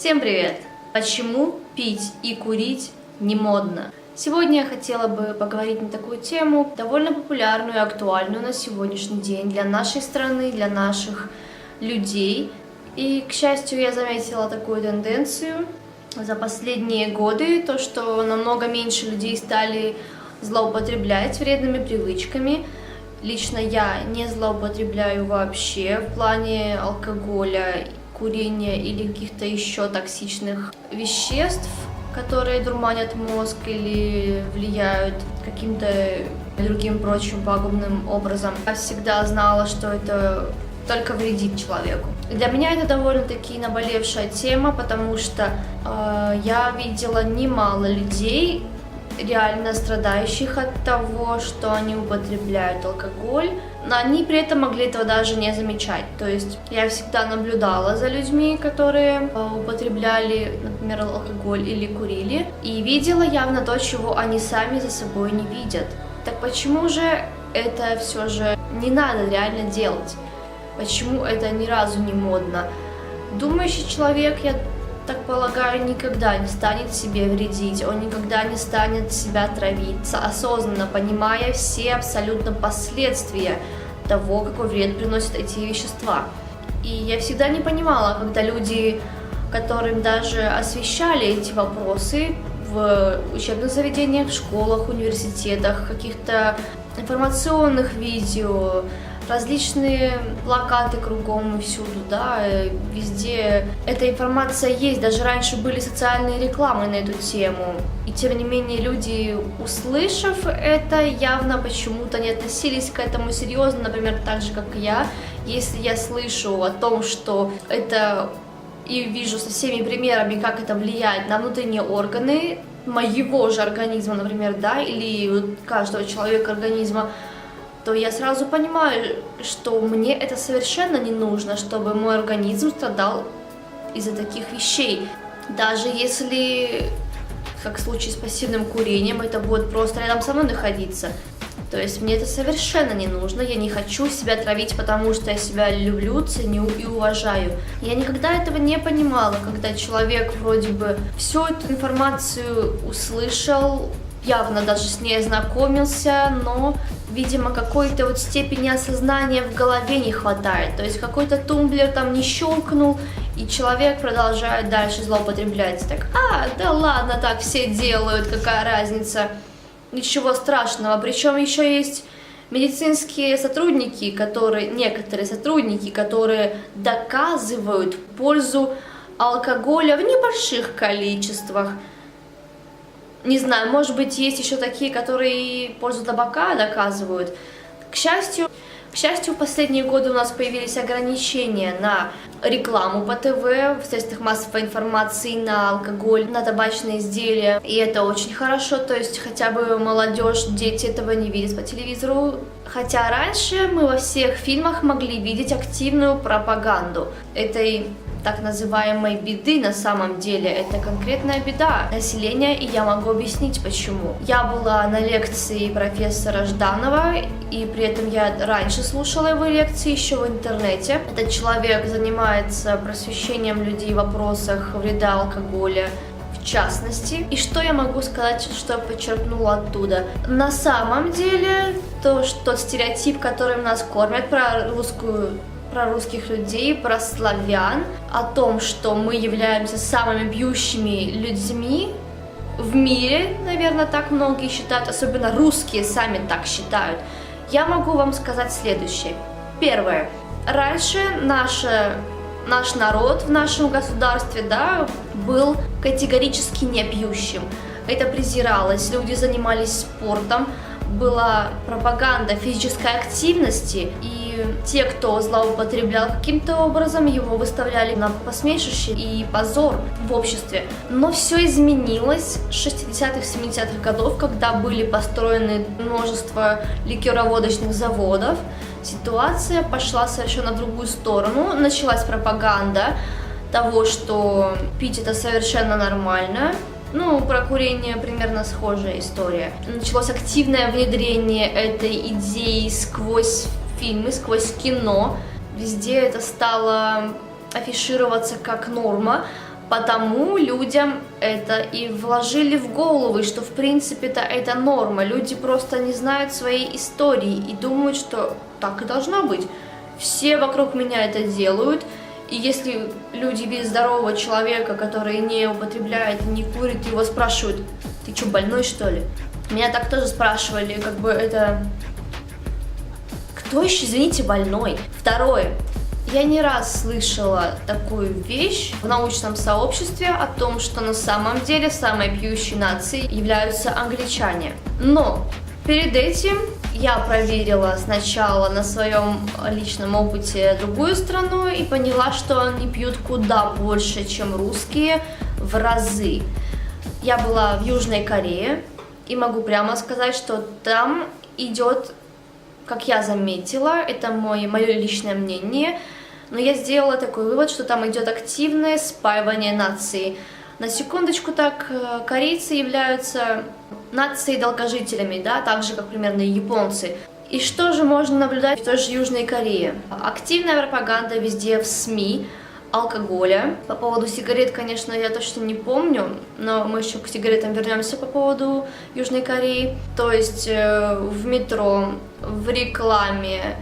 Всем привет! Почему пить и курить не модно? Сегодня я хотела бы поговорить на такую тему, довольно популярную и актуальную на сегодняшний день для нашей страны, для наших людей. И, к счастью, я заметила такую тенденцию за последние годы, то, что намного меньше людей стали злоупотреблять вредными привычками. Лично я не злоупотребляю вообще в плане алкоголя, курения или каких-то еще токсичных веществ, которые дурманят мозг или влияют каким-то другим прочим пагубным образом. Я всегда знала, что это только вредит человеку. Для меня это довольно-таки наболевшая тема, потому что я видела немало людей, реально страдающих от того, что они употребляют алкоголь, но они при этом могли этого даже не замечать. То есть я всегда наблюдала за людьми, которые употребляли, например, алкоголь или курили, и видела явно то, чего они сами за собой не видят. Так почему же это все же не надо реально делать? Почему это ни разу не модно? Думающий человек, я так полагаю, никогда не станет себе вредить, он никогда не станет себя травить, осознанно понимая все абсолютно последствия того, какой вред приносят эти вещества. И я всегда не понимала, когда люди, которым даже освещали эти вопросы в учебных заведениях, в школах, университетах, каких-то информационных видео, различные плакаты кругом и всюду, да, везде эта информация есть, даже раньше были социальные рекламы на эту тему, и тем не менее люди, услышав это, явно почему-то не относились к этому серьезно, например, так же, как и я. Если я слышу о том, что это, и вижу со всеми примерами, как это влияет на внутренние органы моего же организма, например, да, или каждого человека организма, то я сразу понимаю, что мне это совершенно не нужно, чтобы мой организм страдал из-за таких вещей. Даже если, как в случае с пассивным курением, это будет просто рядом со мной находиться. То есть мне это совершенно не нужно, я не хочу себя травить, потому что я себя люблю, ценю и уважаю. Я никогда этого не понимала, когда человек вроде бы всю эту информацию услышал, явно даже с ней ознакомился, но, видимо, какой-то вот степени осознания в голове не хватает. То есть какой-то тумблер там не щелкнул, и человек продолжает дальше злоупотреблять. Так, да ладно, так все делают, какая разница, ничего страшного. Причем еще есть медицинские сотрудники, некоторые сотрудники, которые доказывают пользу алкоголя в небольших количествах. Не знаю, может быть, есть еще такие, которые пользу табака доказывают. К счастью, в последние годы у нас появились ограничения на рекламу по ТВ, в средствах массовой информации, на алкоголь, на табачные изделия. И это очень хорошо, то есть хотя бы молодежь, дети этого не видят по телевизору. Хотя раньше мы во всех фильмах могли видеть активную пропаганду этой так называемой беды. На самом деле это конкретная беда населения, и я могу объяснить почему. Я была на лекции профессора Жданова, и при этом я раньше слушала его лекции еще в интернете. Этот человек занимается просвещением людей в вопросах вреда алкоголя, в частности. И что я могу сказать, что я подчеркнула оттуда? На самом деле, тот стереотип, которым нас кормят про русских людей, про славян, о том, что мы являемся самыми пьющими людьми в мире, наверное, так многие считают, особенно русские сами так считают. Я могу вам сказать следующее. Первое. Раньше наш народ в нашем государстве, да, был категорически не пьющим. Это презиралось, люди занимались спортом, была пропаганда физической активности, и те, кто злоупотреблял каким-то образом, его выставляли на посмешище и позор в обществе. Но все изменилось с 60-х, 70-х годов, когда были построены множество ликероводочных заводов. Ситуация пошла совершенно в другую сторону. Началась пропаганда того, что пить это совершенно нормально. Ну, про курение примерно схожая история. Началось активное внедрение этой идеи сквозь фильмы, сквозь кино. Везде это стало афишироваться как норма. Потому людям это и вложили в голову, что в принципе-то это норма. Люди просто не знают своей истории и думают, что так и должно быть. Все вокруг меня это делают. И если люди видят здорового человека, который не употребляет, не курит, его спрашивают: ты что, больной, что ли? Меня так тоже спрашивали, как бы это... Кто еще, извините, больной? Второе. Я не раз слышала такую вещь в научном сообществе о том, что на самом деле самой пьющей нацией являются англичане. Но перед этим я проверила сначала на своем личном опыте другую страну и поняла, что они пьют куда больше, чем русские, в разы. Я была в Южной Корее и могу прямо сказать, что там идет, как я заметила, это мое личное мнение, но я сделала такой вывод, что там идет активное спаивание нации. На секундочку так, корейцы являются нацией-долгожителями, да, так же, как примерно и японцы. И что же можно наблюдать в той же Южной Корее? Активная пропаганда везде в СМИ алкоголя. По поводу сигарет, конечно, я точно не помню, но мы еще к сигаретам вернемся по поводу Южной Кореи. То есть в метро, в рекламе,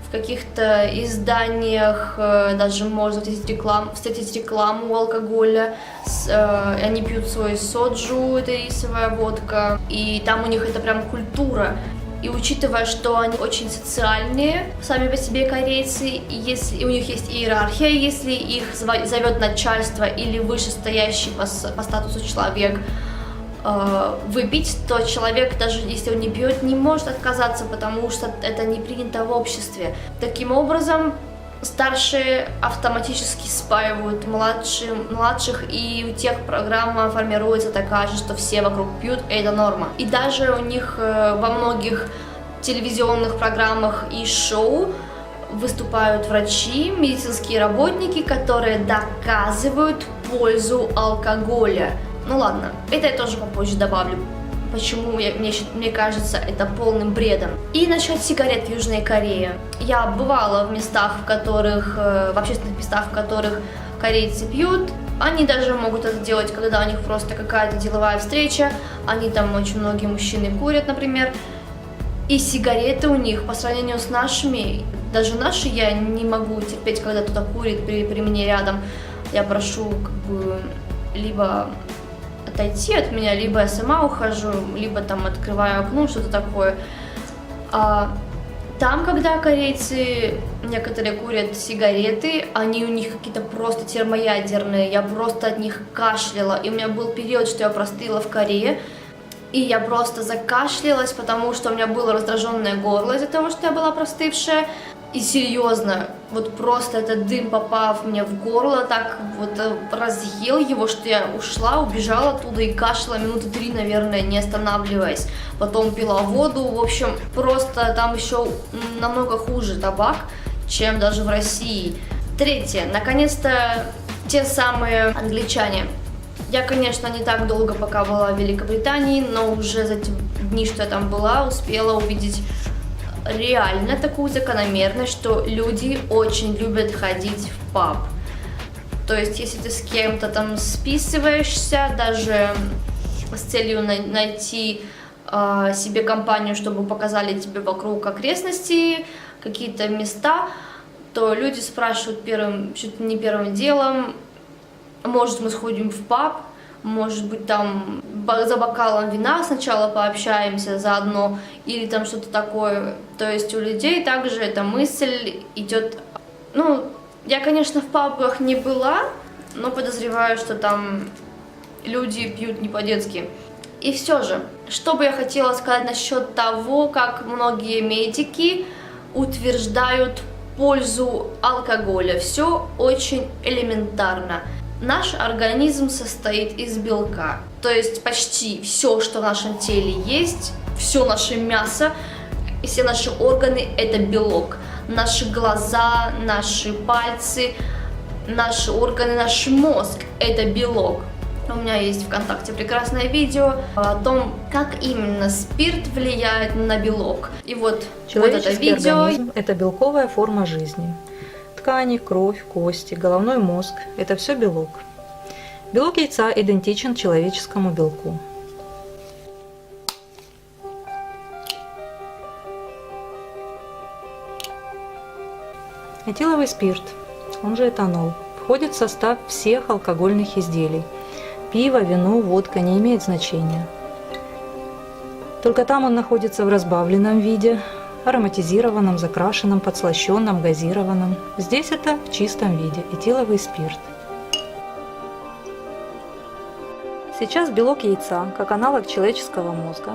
в каких-то изданиях даже можно встретить рекламу алкоголя. Они пьют свой соджу, это рисовая водка, и там у них это прям культура. И учитывая, что они очень социальные, сами по себе корейцы, и если у них есть иерархия, если их зовет начальство или вышестоящий по статусу человек выпить, то человек, даже если он не пьет, не может отказаться, потому что это не принято в обществе. Таким образом, старшие автоматически спаивают младших, и у тех программа формируется такая же, что все вокруг пьют, и это норма. И даже у них во многих телевизионных программах и шоу выступают врачи, медицинские работники, которые доказывают пользу алкоголя. Ну ладно, это я тоже попозже добавлю, почему мне кажется это полным бредом. И насчет сигарет в Южной Корее. Я бывала в местах, в общественных местах, в которых корейцы пьют. Они даже могут это делать, когда у них просто какая-то деловая встреча. Они там, очень многие мужчины курят, например. И сигареты у них по сравнению с нашими, даже наши я не могу терпеть, когда кто-то курит при мне рядом. Я прошу как бы либо отойти от меня, либо я сама ухожу, либо там открываю окно, что-то такое. Там, когда корейцы некоторые курят сигареты, они у них какие-то просто термоядерные, я просто от них кашляла, и у меня был период, что я простыла в Корее, и я просто закашлялась, потому что у меня было раздраженное горло из-за того, что я была простывшая. И серьезно, вот просто этот дым, попав мне в горло, так вот разъел его, что я ушла, убежала оттуда и кашляла минуты 3, наверное, не останавливаясь. Потом пила воду, в общем, просто там еще намного хуже табак, чем даже в России. Третье, наконец-то те самые англичане. Я, конечно, не так долго пока была в Великобритании, но уже за те дни, что я там была, успела увидеть реально такую закономерность, что люди очень любят ходить в паб. То есть, если ты с кем-то там списываешься, даже с целью найти себе компанию, чтобы показали тебе вокруг окрестности, какие-то места, то люди спрашивают чуть ли не первым делом: может, мы сходим в паб, может быть, там за бокалом вина сначала пообщаемся заодно, или там что-то такое. То есть у людей также эта мысль идет. Ну, я, конечно, в пабах не была, но подозреваю, что там люди пьют не по-детски. И все же, что бы я хотела сказать насчет того, как многие медики утверждают пользу алкоголя. Все очень элементарно. Наш организм состоит из белка, то есть почти все, что в нашем теле есть, все наше мясо и все наши органы – это белок. Наши глаза, наши пальцы, наши органы, наш мозг – это белок. У меня есть ВКонтакте прекрасное видео о том, как именно спирт влияет на белок. И вот это видео. Организм – это белковая форма жизни. Ткани, кровь, кости, головной мозг – это все белок. Белок яйца идентичен человеческому белку. Этиловый спирт, он же этанол, входит в состав всех алкогольных изделий. Пиво, вино, водка не имеет значения. Только там он находится в разбавленном виде, ароматизированном, закрашенном, подслащенном, газированном. Здесь это в чистом виде, этиловый спирт. Сейчас в белок яйца, как аналог человеческого мозга,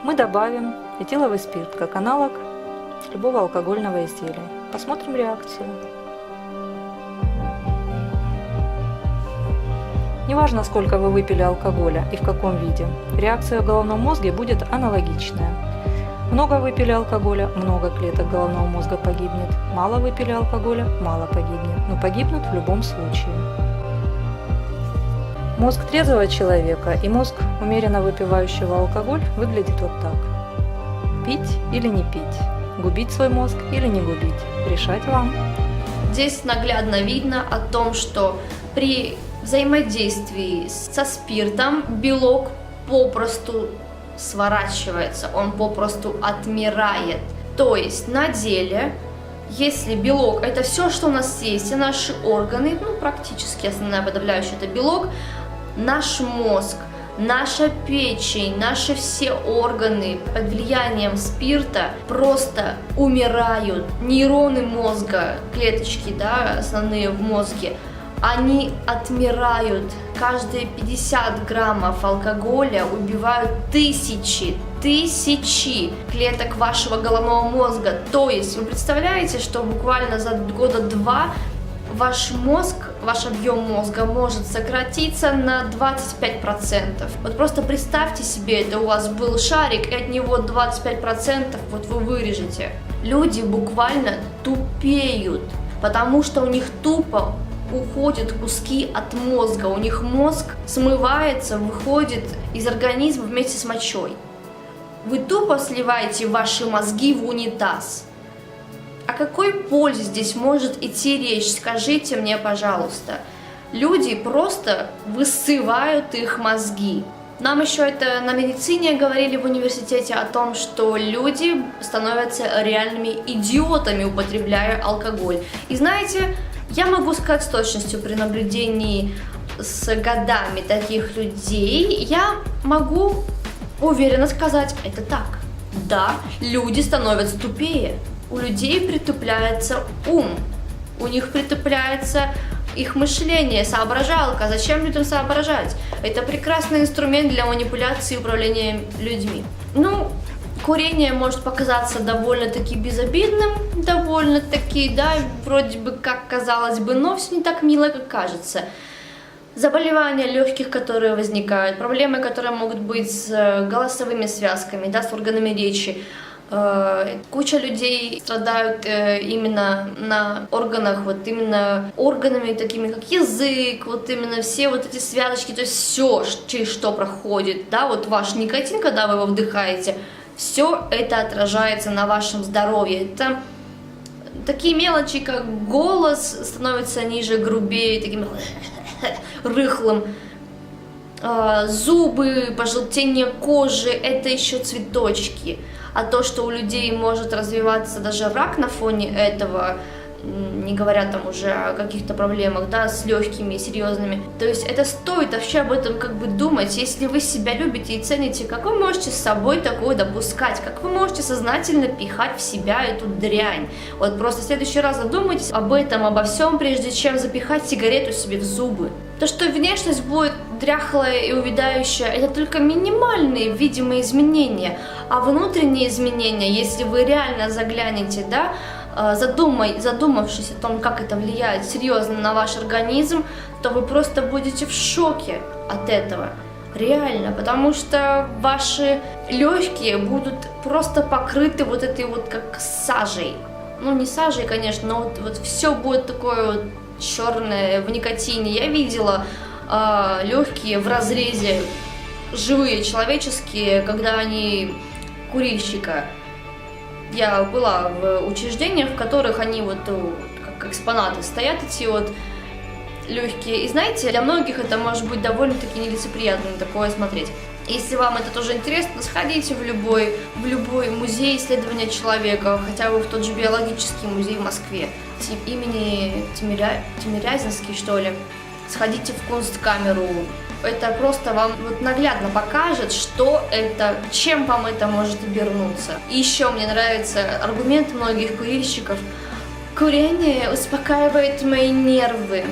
мы добавим этиловый спирт, как аналог любого алкогольного изделия. Посмотрим реакцию. Неважно, сколько вы выпили алкоголя и в каком виде, реакция в головном мозге будет аналогичная. Много выпили алкоголя, много клеток головного мозга погибнет. Мало выпили алкоголя, мало погибнет. Но погибнут в любом случае. Мозг трезвого человека и мозг умеренно выпивающего алкоголь выглядит вот так. Пить или не пить? Губить свой мозг или не губить? Решать вам. Здесь наглядно видно о том, что при взаимодействии со спиртом белок попросту сворачивается, он попросту отмирает. То есть на деле, если белок это все, что у нас есть, все наши органы, ну практически основная подавляющая это белок, наш мозг, наша печень, наши все органы под влиянием спирта просто умирают. Нейроны мозга, клеточки, да, основные в мозге, они отмирают. Каждые 50 граммов алкоголя убивают тысячи клеток вашего головного мозга. То есть вы представляете, что буквально за года 2 ваш мозг, ваш объем мозга может сократиться на 25%. Вот просто представьте себе, это у вас был шарик, и от него 25% вот вы вырежете. Люди буквально тупеют, потому что у них тупо уходят куски от мозга. У них мозг смывается, выходит из организма вместе с мочой. Вы тупо сливаете ваши мозги в унитаз. О какой пользе здесь может идти речь? Скажите мне, пожалуйста. Люди просто высывают их мозги. Нам еще это на медицине говорили в университете о том, что люди становятся реальными идиотами, употребляя алкоголь. И знаете, я могу сказать с точностью при наблюдении с годами таких людей, я могу уверенно сказать, это так. Да, люди становятся тупее. У людей притупляется ум, у них притупляется их мышление, соображалка. Зачем людям соображать? Это прекрасный инструмент для манипуляции и управления людьми. Ну, курение может показаться довольно-таки безобидным, довольно-таки, да, вроде бы как казалось бы, но все не так мило, как кажется. Заболевания легких, которые возникают, проблемы, которые могут быть с голосовыми связками, да, с органами речи. Куча людей страдают именно на органах, вот именно органами такими, как язык, вот именно все вот эти связочки, то есть все, через что проходит, да, вот ваш никотин, когда вы его вдыхаете, все это отражается на вашем здоровье. Это такие мелочи, как голос становится ниже, грубее, таким рыхлым, зубы, пожелтение кожи, это еще цветочки. А то, что у людей может развиваться даже рак на фоне этого, не говоря там уже о каких-то проблемах, да, с легкими и серьезными. То есть это стоит вообще об этом как бы думать. Если вы себя любите и цените, как вы можете с собой такое допускать, как вы можете сознательно пихать в себя эту дрянь. Вот просто в следующий раз задумайтесь об этом, обо всем, прежде чем запихать сигарету себе в зубы. То, что внешность будет дряхлая и увядающая, это только минимальные видимые изменения. А внутренние изменения, если вы реально заглянете, да, задумавшись о том, как это влияет серьезно на ваш организм, то вы просто будете в шоке от этого. Реально, потому что ваши легкие будут просто покрыты вот этой вот как сажей. Ну, не сажей, конечно, но вот все будет такое вот черное в никотине. Я видела легкие в разрезе, живые, человеческие, когда они курильщика. Я была в учреждениях, в которых они вот как экспонаты стоят, эти вот легкие. И знаете, для многих это может быть довольно-таки нелицеприятно такое смотреть. Если вам это тоже интересно, сходите в любой музей исследования человека, хотя бы в тот же биологический музей в Москве, имени Тимирязевский, что ли. Сходите в Кунсткамеру. Это просто вам вот наглядно покажет, что это, чем вам это может обернуться. И еще мне нравится аргумент многих курильщиков. Курение успокаивает мои нервы.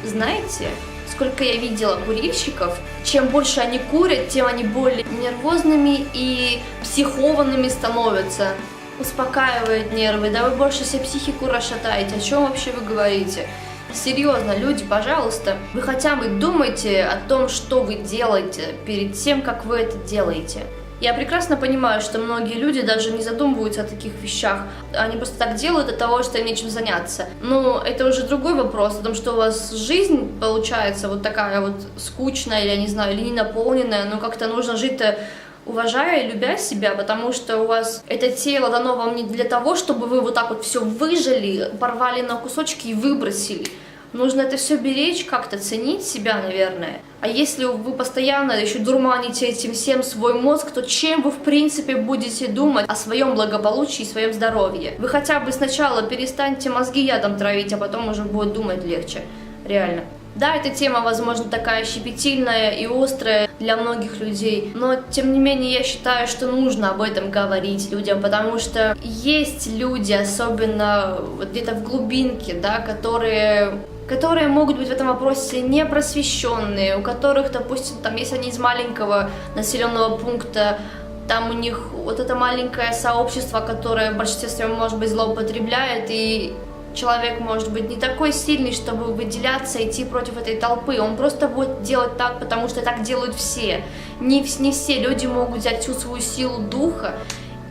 Знаете, сколько я видела курильщиков, чем больше они курят, тем они более нервозными и психованными становятся. Успокаивает нервы, да вы больше себе психику расшатаете, о чем вообще вы говорите? Серьезно, люди, пожалуйста, вы хотя бы думайте о том, что вы делаете перед тем, как вы это делаете. Я прекрасно понимаю, что многие люди даже не задумываются о таких вещах. Они просто так делают от того, что им нечем заняться. Но это уже другой вопрос, о том, что у вас жизнь получается вот такая вот скучная, или, я не знаю, или не наполненная, но как-то нужно жить-то уважая и любя себя, потому что у вас это тело дано вам не для того, чтобы вы вот так вот все выжили, порвали на кусочки и выбросили. Нужно это все беречь, как-то ценить себя, наверное. А если вы постоянно еще дурманите этим всем свой мозг, то чем вы в принципе будете думать о своем благополучии и своем здоровье? Вы хотя бы сначала перестаньте мозги ядом травить, а потом уже будет думать легче. Реально. Да, эта тема, возможно, такая щепетильная и острая для многих людей, но, тем не менее, я считаю, что нужно об этом говорить людям, потому что есть люди, особенно вот где-то в глубинке, да, которые могут быть в этом вопросе непросвещенные, у которых, допустим, там, если они из маленького населенного пункта, там у них вот это маленькое сообщество, которое в большинстве своем, может быть, злоупотребляет, и человек может быть не такой сильный, чтобы выделяться, идти против этой толпы. Он просто будет делать так, потому что так делают все. Не все люди могут взять всю свою силу духа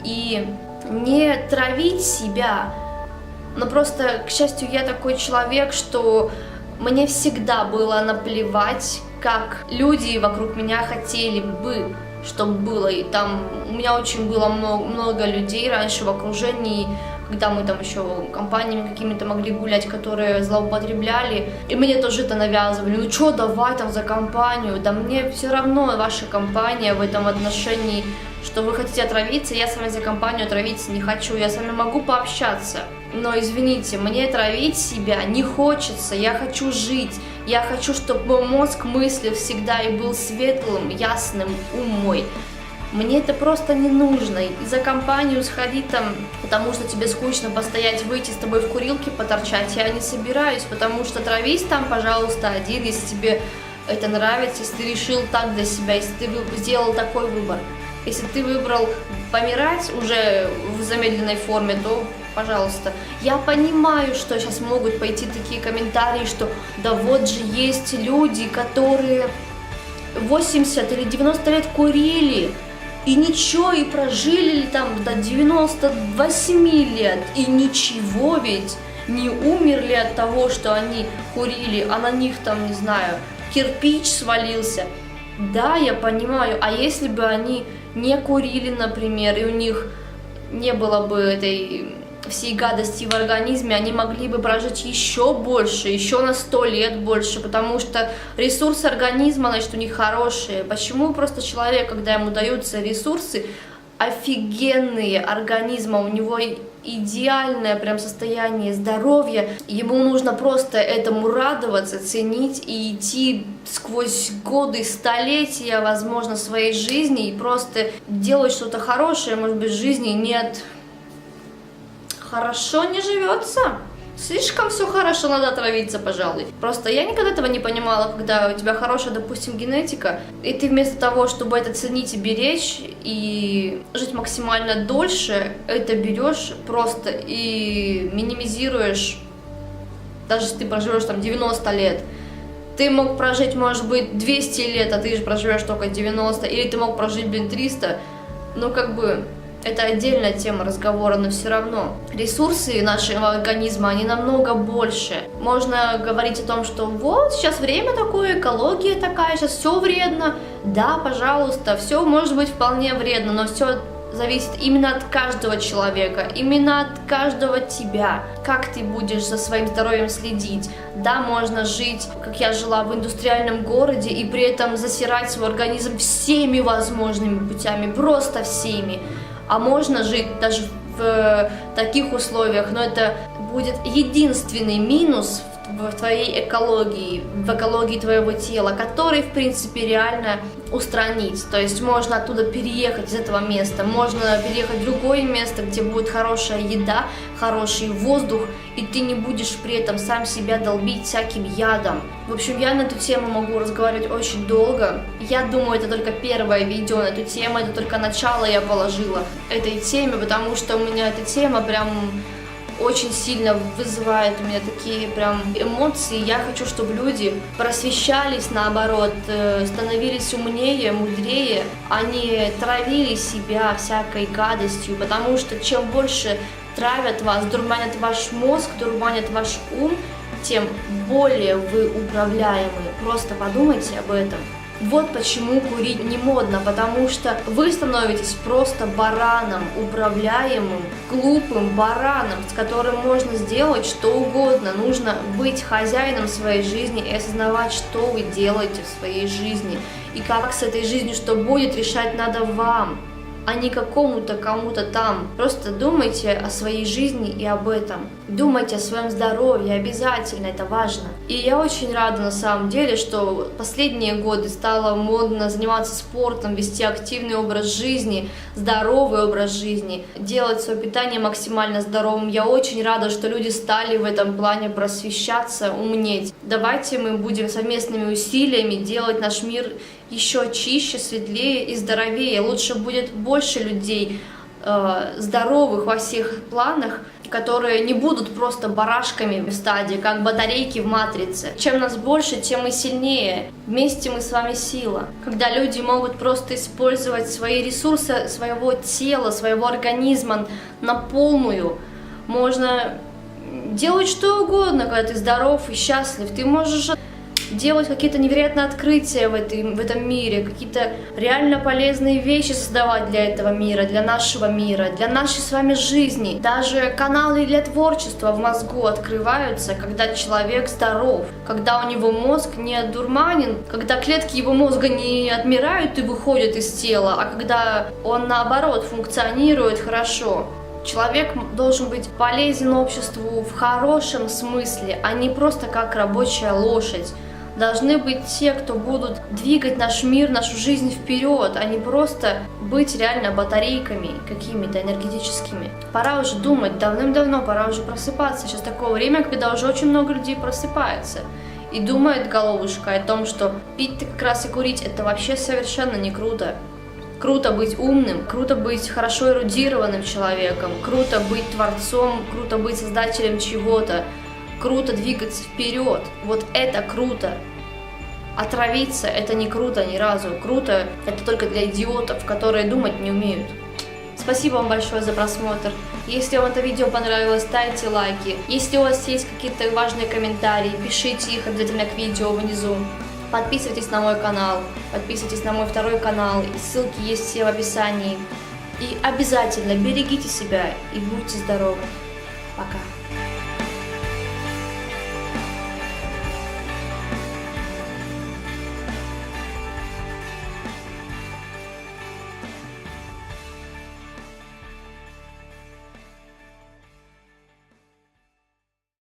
и не травить себя. Но просто, к счастью, я такой человек, что мне всегда было наплевать, как люди вокруг меня хотели бы, чтобы было. И там у меня очень было много людей раньше в окружении, когда мы там еще компаниями какими-то могли гулять, которые злоупотребляли, и мне тоже это навязывали. Ну что, давай там за компанию, да мне все равно ваша компания в этом отношении, что вы хотите отравиться, я с вами за компанию отравиться не хочу, я с вами могу пообщаться. Но извините, мне травить себя не хочется, я хочу жить, я хочу, чтобы мой мозг мыслил всегда и был светлым, ясным, ум мой. Мне это просто не нужно. И за компанию сходить там, потому что тебе скучно постоять, выйти с тобой в курилке поторчать, я не собираюсь, потому что травись там, пожалуйста, один, если тебе это нравится, если ты решил так для себя, если ты сделал такой выбор. Если ты выбрал помирать уже в замедленной форме, то пожалуйста. Я понимаю, что сейчас могут пойти такие комментарии, что да вот же есть люди, которые 80 или 90 лет курили, и ничего, и прожили там до 98 лет, и ничего ведь, не умерли от того, что они курили, а на них там, не знаю, кирпич свалился. Да, я понимаю, а если бы они не курили, например, и у них не было бы этой всей гадости в организме, они могли бы прожить еще больше, еще на 100 лет больше, потому что ресурсы организма, значит, у них хорошие. Почему просто человек, когда ему даются ресурсы офигенные организма, у него идеальное прям состояние здоровья, ему нужно просто этому радоваться, ценить и идти сквозь годы, столетия, возможно, своей жизни и просто делать что-то хорошее, может быть, в жизни нет. Хорошо не живется. Слишком все хорошо, надо отравиться, пожалуй. Просто я никогда этого не понимала, когда у тебя хорошая, допустим, генетика, и ты вместо того, чтобы это ценить и беречь, и жить максимально дольше, это берешь просто и минимизируешь, даже если ты проживешь там 90 лет. Ты мог прожить, может быть, 200 лет, а ты же проживешь только 90, или ты мог прожить, 300, но как бы... Это отдельная тема разговора, но все равно. Ресурсы нашего организма, они намного больше. Можно говорить о том, что вот, сейчас время такое, экология такая, сейчас все вредно. Да, пожалуйста, все может быть вполне вредно, но все зависит именно от каждого человека, именно от каждого тебя. Как ты будешь за своим здоровьем следить? Да, можно жить, как я жила, в индустриальном городе и при этом засирать свой организм всеми возможными путями, просто всеми. А можно жить даже в таких условиях, но это будет единственный минус в твоей экологии, в экологии твоего тела, который, в принципе, реально устранить. То есть можно оттуда переехать из этого места, можно переехать в другое место, где будет хорошая еда, хороший воздух, и ты не будешь при этом сам себя долбить всяким ядом. В общем, я на эту тему могу разговаривать очень долго. Я думаю, это только первое видео на эту тему, это только начало я положила этой теме, потому что у меня эта тема прям очень сильно вызывает у меня такие прям эмоции. Я хочу, чтобы люди просвещались, наоборот, становились умнее, мудрее, а не травили себя всякой гадостью, потому что чем больше травят вас, дурманят ваш мозг, дурманят ваш ум, тем более вы управляемы. Просто подумайте об этом. Вот почему курить не модно, потому что вы становитесь просто бараном, управляемым, глупым бараном, с которым можно сделать что угодно. Нужно быть хозяином своей жизни и осознавать, что вы делаете в своей жизни. И как с этой жизнью что будет, решать надо вам, а не какому-то кому-то там. Просто думайте о своей жизни и об этом. Думайте о своем здоровье, обязательно, это важно. И я очень рада на самом деле, что последние годы стало модно заниматься спортом, вести активный образ жизни, здоровый образ жизни, делать свое питание максимально здоровым. Я очень рада, что люди стали в этом плане просвещаться, умнеть. Давайте мы будем совместными усилиями делать наш мир еще чище, светлее и здоровее. Лучше будет больше людей здоровых во всех планах, которые не будут просто барашками в стадии, как батарейки в матрице. Чем нас больше, тем мы сильнее. Вместе мы с вами сила. Когда люди могут просто использовать свои ресурсы своего тела, своего организма на полную, можно делать что угодно, когда ты здоров и счастлив. Ты можешь делать какие-то невероятные открытия в этом мире, какие-то реально полезные вещи создавать для этого мира, для нашего мира, для нашей с вами жизни. Даже каналы для творчества в мозгу открываются, когда человек здоров, когда у него мозг не одурманен, когда клетки его мозга не отмирают и выходят из тела, а когда он наоборот функционирует хорошо. Человек должен быть полезен обществу в хорошем смысле, а не просто как рабочая лошадь. Должны быть те, кто будут двигать наш мир, нашу жизнь вперед, а не просто быть реально батарейками какими-то энергетическими. Пора уже думать, давным-давно пора уже просыпаться. Сейчас такое время, когда уже очень много людей просыпается и думает головушка о том, что пить-то как раз и курить это вообще совершенно не круто. Круто быть умным, круто быть хорошо эрудированным человеком, круто быть творцом, круто быть создателем чего-то, круто двигаться вперед. Вот это круто. Отравиться это не круто ни разу. Круто это только для идиотов, которые думать не умеют. Спасибо вам большое за просмотр. Если вам это видео понравилось, ставьте лайки. Если у вас есть какие-то важные комментарии, пишите их обязательно к видео внизу. Подписывайтесь на мой канал, подписывайтесь на мой второй канал, ссылки есть все в описании. И обязательно берегите себя и будьте здоровы. Пока.